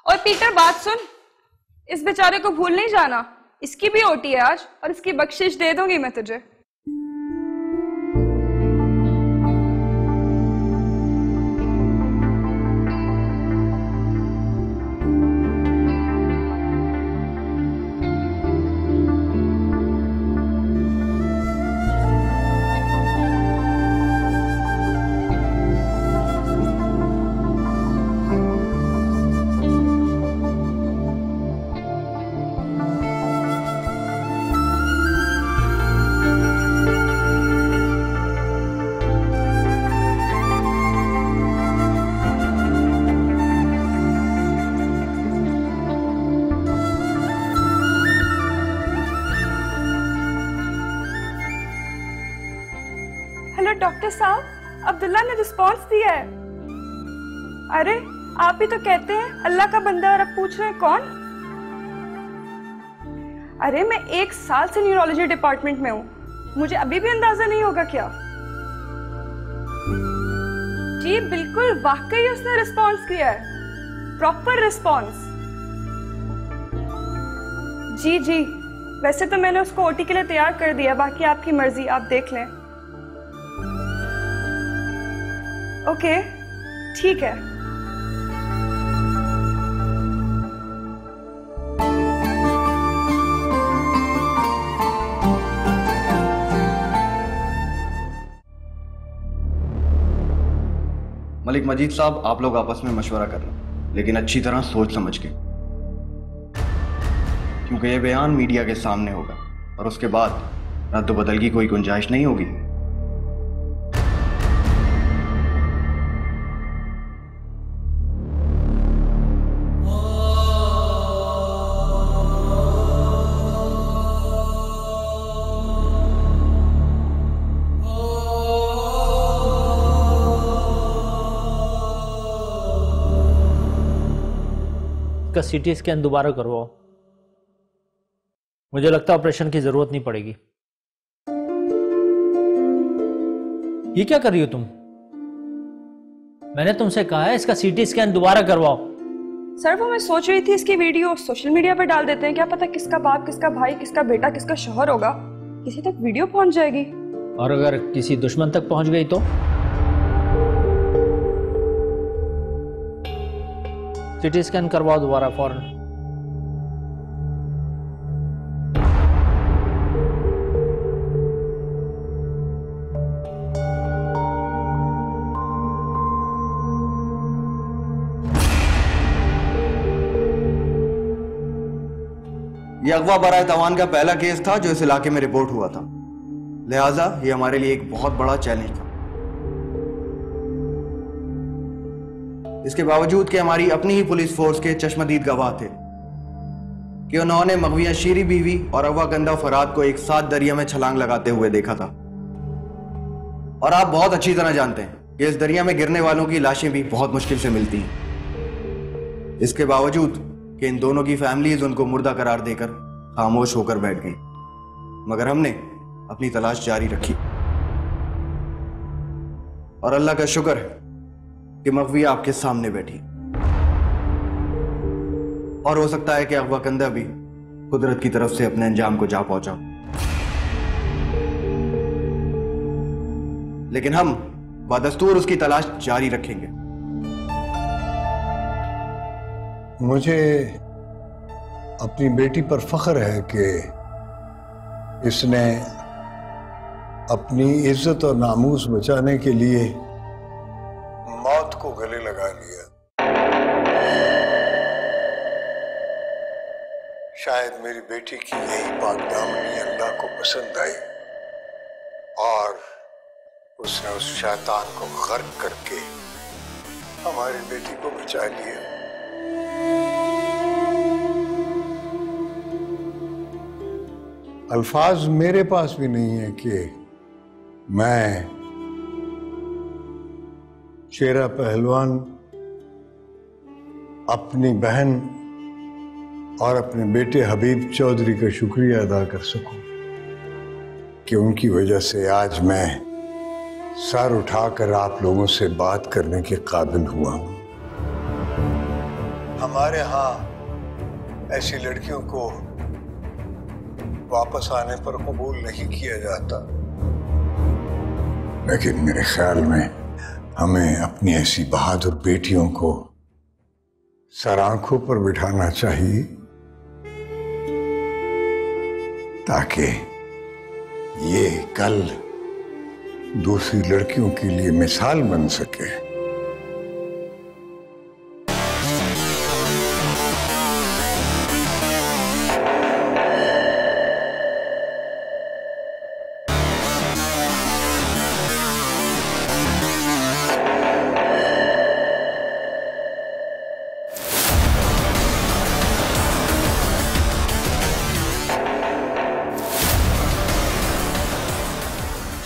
और पीटर बात सुन, इस बेचारे को भूल नहीं जाना, इसकी भी ओटी है आज और इसकी बख्शिश दे दूंगी मैं तुझे। डॉक्टर साहब, अब्दुल्ला ने रिस्पॉन्स दिया है। अरे आप ही तो कहते हैं अल्लाह का बंदा और अब पूछ रहे हैं कौन? अरे मैं 1 साल से न्यूरोलॉजी डिपार्टमेंट में हूं, मुझे अभी भी अंदाजा नहीं होगा क्या? जी बिल्कुल, वाकई उसने रिस्पॉन्स किया है, प्रॉपर रिस्पॉन्स। जी जी, वैसे तो मैंने उसको ओटी के लिए तैयार कर दिया, बाकी आपकी मर्जी, आप देख लें। ओके ठीक है। मलिक मजीद साहब, आप लोग आपस में मशवरा कर लो, लेकिन अच्छी तरह सोच समझ के, क्योंकि ये बयान मीडिया के सामने होगा और उसके बाद रद्द बदल की कोई गुंजाइश नहीं होगी। का सीटी स्कैन दोबारा करवाओ, मुझे लगता है ऑपरेशन की जरूरत नहीं पड़ेगी। ये क्या कर रही हो तुम? मैंने तुमसे कहा है इसका सीटी स्कैन दोबारा करवाओ। सर वो मैं सोच रही थी इसकी वीडियो सोशल मीडिया पर डाल देते हैं, क्या पता किसका बाप, किसका भाई, किसका बेटा, किसका शौहर होगा, किसी तक वीडियो पहुंच जाएगी। और अगर किसी दुश्मन तक पहुंच गई तो? सीटी स्कैन करवाओ दोबारा फौरन। ये अगवा बराए तवान का पहला केस था जो इस इलाके में रिपोर्ट हुआ था, लिहाजा ये हमारे लिए एक बहुत बड़ा चैलेंज था। इसके बावजूद कि हमारी अपनी ही पुलिस फोर्स के चश्मदीद गवाह थे कि उन्होंने मगविया शीरी बीवी और अगवा कंदा फराद को एक साथ दरिया में छलांग लगाते हुए देखा था। और आप बहुत अच्छी तरह जानते हैं कि इस दरिया में गिरने वालों की लाशें भी बहुत मुश्किल से मिलती हैं। इसके बावजूद कि इन दोनों की फैमिलीज उनको मुर्दा करार देकर खामोश होकर बैठ गई, मगर हमने अपनी तलाश जारी रखी और अल्लाह का शुक्र है कि मगविया आपके सामने बैठी, और हो सकता है कि अगवा कंदा भी कुदरत की तरफ से अपने अंजाम को जा पहुंचा, लेकिन हम बदस्तूर उसकी तलाश जारी रखेंगे। मुझे अपनी बेटी पर फख्र है कि इसने अपनी इज्जत और नामूस बचाने के लिए मौत को गले लगा लिया। शायद मेरी बेटी की यही पाकदामनी अल्लाह को पसंद आई और उसने उस शैतान को गर्क करके हमारी बेटी को बचा लिया। अल्फाज मेरे पास भी नहीं है कि मैं शेरा पहलवान अपनी बहन और अपने बेटे हबीब चौधरी का शुक्रिया अदा कर सकूं कि उनकी वजह से आज मैं सर उठाकर आप लोगों से बात करने के काबिल हुआ हूं। हमारे यहाँ ऐसी लड़कियों को वापस आने पर कबूल नहीं किया जाता, लेकिन मेरे ख्याल में हमें अपनी ऐसी बहादुर बेटियों को सर आंखों पर बिठाना चाहिए ताकि ये कल दूसरी लड़कियों के लिए मिसाल बन सके।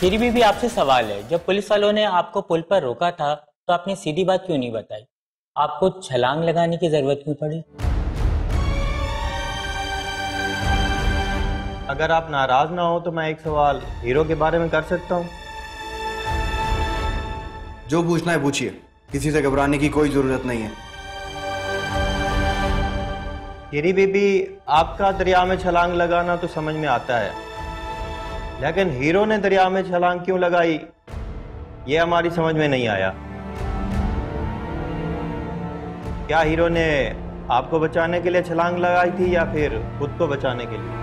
शीरी बीबी, आपसे सवाल है, जब पुलिस वालों ने आपको पुल पर रोका था तो आपने सीधी बात क्यों नहीं बताई? आपको छलांग लगाने की जरूरत क्यों पड़ी? अगर आप नाराज ना हो तो मैं एक सवाल हीरो के बारे में कर सकता हूँ? जो पूछना है पूछिए, किसी से घबराने की कोई जरूरत नहीं है। शीरी बीबी, आपका दरिया में छलांग लगाना तो समझ में आता है, लेकिन हीरो ने दरिया में छलांग क्यों लगाई ये हमारी समझ में नहीं आया। क्या हीरो ने आपको बचाने के लिए छलांग लगाई थी या फिर खुद को बचाने के लिए?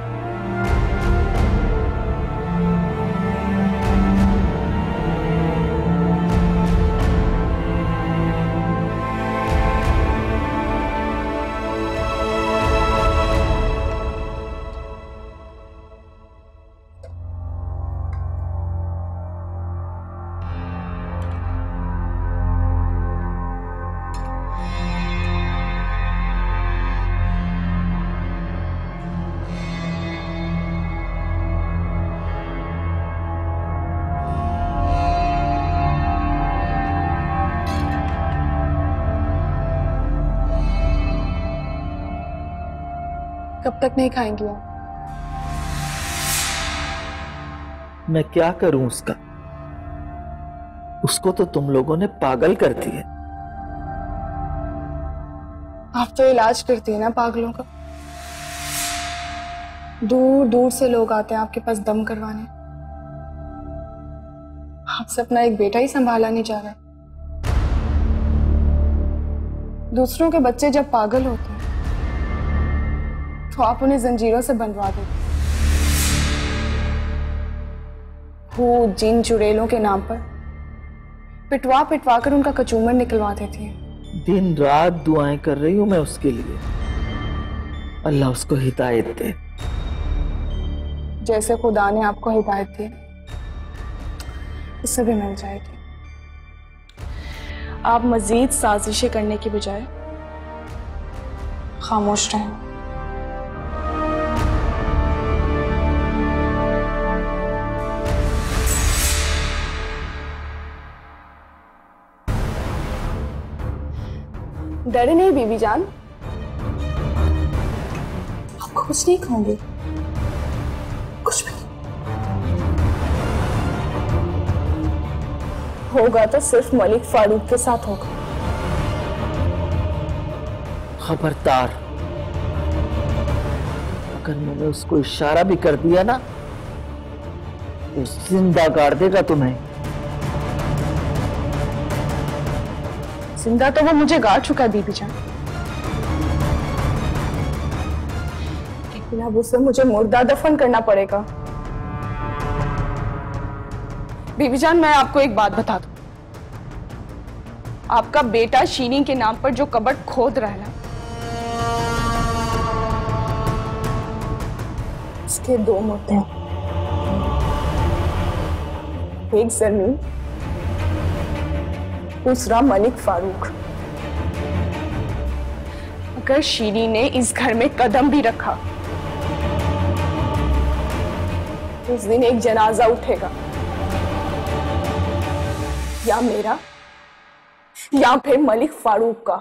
कब तक नहीं खाएंगी आप? मैं क्या करूं उसका? उसको तो तुम लोगों ने पागल कर दिया। आप तो इलाज करती है ना पागलों का। दूर दूर से लोग आते हैं आपके पास दम करवाने। आपसे अपना एक बेटा ही संभाला नहीं जा रहा। दूसरों के बच्चे जब पागल होते हैं तो आप उन्हें जंजीरों से बंधवा देते। भूत जिन चुड़ैलों के नाम पर पिटवा पिटवा कर उनका कचूमर निकलवा देती है। दिन रात दुआएं कर रही हूं मैं उसके लिए। अल्लाह उसको हिदायत दे। जैसे खुदा ने आपको हिदायत दी उससे भी मिल जाएगी। आप मजीद साजिशें करने की बजाय खामोश रहें। डरे नहीं बीबी जान, आपको कुछ नहीं खाऊंगी, कुछ भी होगा तो सिर्फ मलिक फारूक के साथ होगा। खबरदार, अगर मैंने उसको इशारा भी कर दिया ना तो जिंदा गाड़ देगा तुम्हें। जिंदा तो वो मुझे गाड़ चुका है बीबी जान, लेकिन अब उसे मुझे मुर्दा दफन करना पड़ेगा। बीबी जान, मैं आपको एक बात बता दूं, आपका बेटा शीरी के नाम पर जो कबर्ड खोद रहा है ना, उसके दो मुद्दे हैं। एक जमीन, दूसरा मलिक फारूक। अगर शीरी ने इस घर में कदम भी रखा उस दिन एक जनाजा उठेगा, या मेरा या फिर मलिक फारूक का।